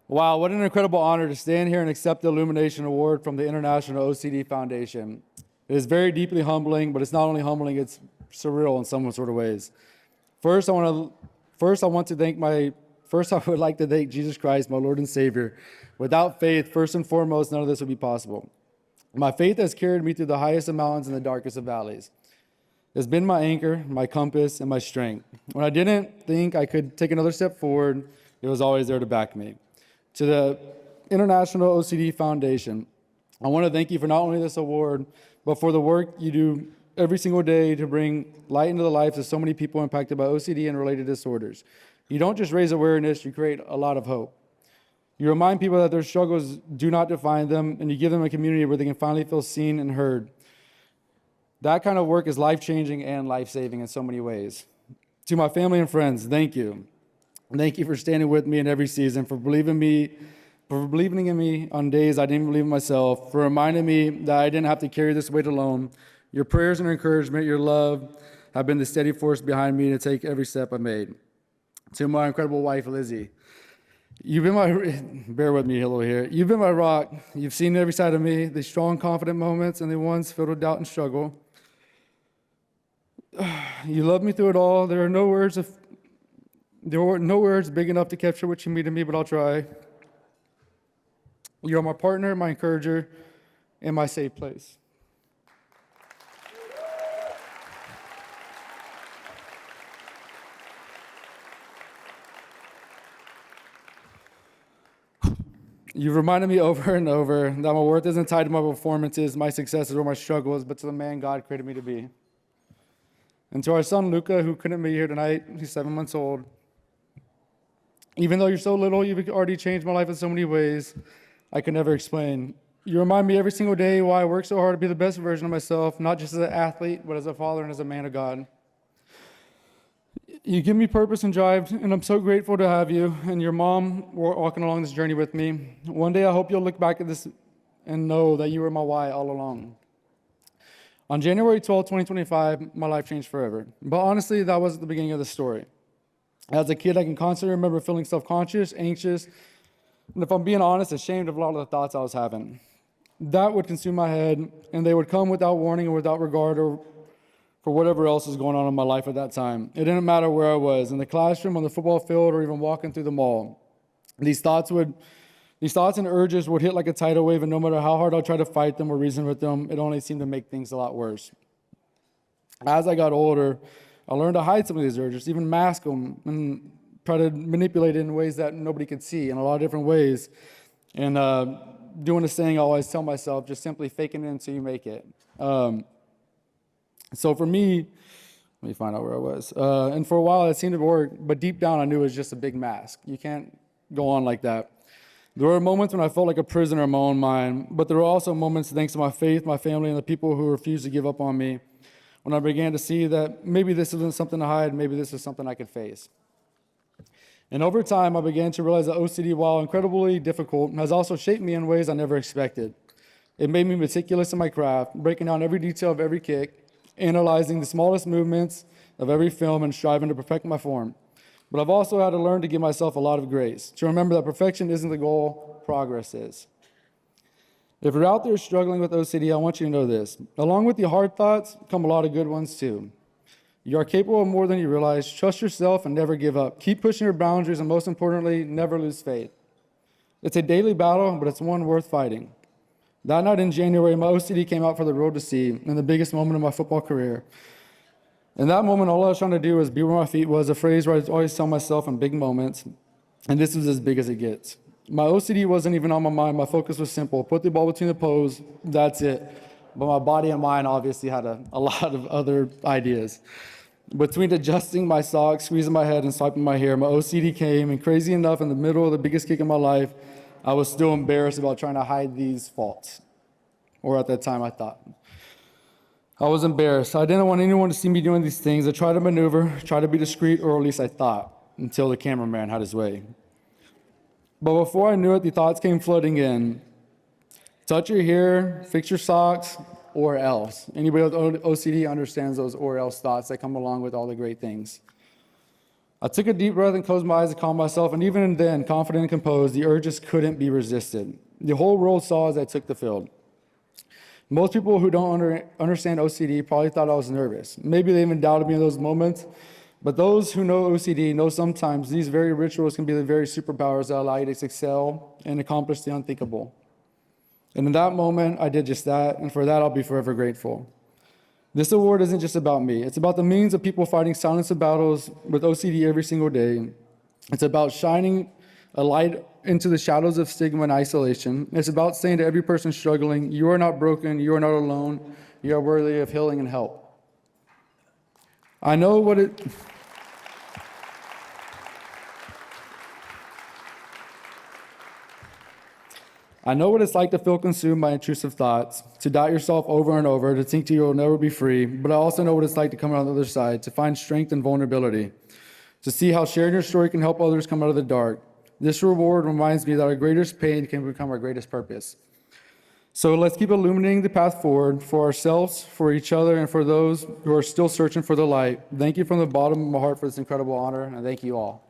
Wow, what an incredible honor to stand here and accept the Illumination Award from the International OCD Foundation. It is very deeply humbling, but it's not only humbling, it's surreal in some sort of ways. First, I would like to thank Jesus Christ, my Lord and Savior. Without faith, first and foremost, none of this would be possible. My faith has carried me through the highest of mountains and the darkest of valleys. It's been my anchor, my compass, and my strength. When I didn't think I could take another step forward, it was always there to back me. To the International OCD Foundation, I want to thank you for not only this award, but for the work you do every single day to bring light into the lives of so many people impacted by OCD and related disorders. You don't just raise awareness, you create a lot of hope. You remind people that their struggles do not define them, and you give them a community where they can finally feel seen and heard. That kind of work is life-changing and life-saving in so many ways. To my family and friends, thank you. Thank you for standing with me in every season, for believing in me on days I didn't believe in myself, for reminding me that I didn't have to carry this weight alone. Your prayers and encouragement, your love have been the steady force behind me to take every step I made. To my incredible wife, Lizzie, bear with me a little here. You've been my rock. You've seen every side of me, the strong, confident moments and the ones filled with doubt and struggle. You love me through it all. There are no words big enough to capture what you mean to me, but I'll try. You're my partner, my encourager, and my safe place. You've reminded me over and over that my worth isn't tied to my performances, my successes, or my struggles, but to the man God created me to be. And to our son, Luca, who couldn't be here tonight, he's 7 months old. Even though you're so little, you've already changed my life in so many ways I can never explain. You remind me every single day why I work so hard to be the best version of myself, not just as an athlete, but as a father and as a man of God. You give me purpose and drive, and I'm so grateful to have you and your mom walking along this journey with me. One day I hope you'll look back at this and know that you were my why all along. On January 12, 2025, my life changed forever. But honestly, that wasn't the beginning of the story. As a kid, I can constantly remember feeling self-conscious, anxious, and if I'm being honest, ashamed of a lot of the thoughts I was having. That would consume my head, and they would come without warning or without regard or for whatever else was going on in my life at that time. It didn't matter where I was, in the classroom, on the football field, or even walking through the mall. These thoughts and urges would hit like a tidal wave, and no matter how hard I tried to fight them or reason with them, it only seemed to make things a lot worse. As I got older, I learned to hide some of these urges, even mask them, and try to manipulate it in ways that nobody could see in a lot of different ways. And doing the saying I always tell myself, just simply faking it until you make it. So for me, let me find out where I was. And for a while, it seemed to work, but deep down, I knew it was just a big mask. You can't go on like that. There were moments when I felt like a prisoner in my own mind, but there were also moments, thanks to my faith, my family, and the people who refused to give up on me, when I began to see that maybe this isn't something to hide, maybe this is something I could face. And over time, I began to realize that OCD, while incredibly difficult, has also shaped me in ways I never expected. It made me meticulous in my craft, breaking down every detail of every kick, analyzing the smallest movements of every film, and striving to perfect my form. But I've also had to learn to give myself a lot of grace, to remember that perfection isn't the goal, progress is. If you're out there struggling with OCD, I want you to know this. Along with the hard thoughts come a lot of good ones too. You are capable of more than you realize. Trust yourself and never give up. Keep pushing your boundaries, and most importantly, never lose faith. It's a daily battle, but it's one worth fighting. That night in January, my OCD came out for the world to see in the biggest moment of my football career. In that moment, all I was trying to do was be where my feet was, a phrase where I always tell myself in big moments, and this was as big as it gets. My OCD wasn't even on my mind. My focus was simple. Put the ball between the posts, that's it. But my body and mind obviously had a lot of other ideas. Between adjusting my socks, squeezing my head, and swiping my hair, my OCD came, and crazy enough, in the middle of the biggest kick of my life, I was still embarrassed about trying to hide these faults. Or at that time, I thought. I was embarrassed. I didn't want anyone to see me doing these things. I tried to maneuver, try to be discreet, or at least I thought, until the cameraman had his way. But before I knew it, the thoughts came flooding in. Touch your hair, fix your socks, or else. Anybody with OCD understands those or else thoughts that come along with all the great things. I took a deep breath and closed my eyes to calm myself, and even then, confident and composed, the urge just couldn't be resisted. The whole world saw as I took the field. Most people who don't understand OCD probably thought I was nervous. Maybe they even doubted me in those moments. But those who know OCD know sometimes these very rituals can be the very superpowers that allow you to excel and accomplish the unthinkable. And in that moment, I did just that, and for that, I'll be forever grateful. This award isn't just about me. It's about the millions of people fighting silence battles with OCD every single day. It's about shining a light into the shadows of stigma and isolation. It's about saying to every person struggling, you are not broken, you are not alone, you are worthy of healing and help. I know what it's like to feel consumed by intrusive thoughts, to doubt yourself over and over, to think you'll never be free, but I also know what it's like to come out on the other side, to find strength and vulnerability, to see how sharing your story can help others come out of the dark. This reward reminds me that our greatest pain can become our greatest purpose. So let's keep illuminating the path forward for ourselves, for each other, and for those who are still searching for the light. Thank you from the bottom of my heart for this incredible honor, and thank you all.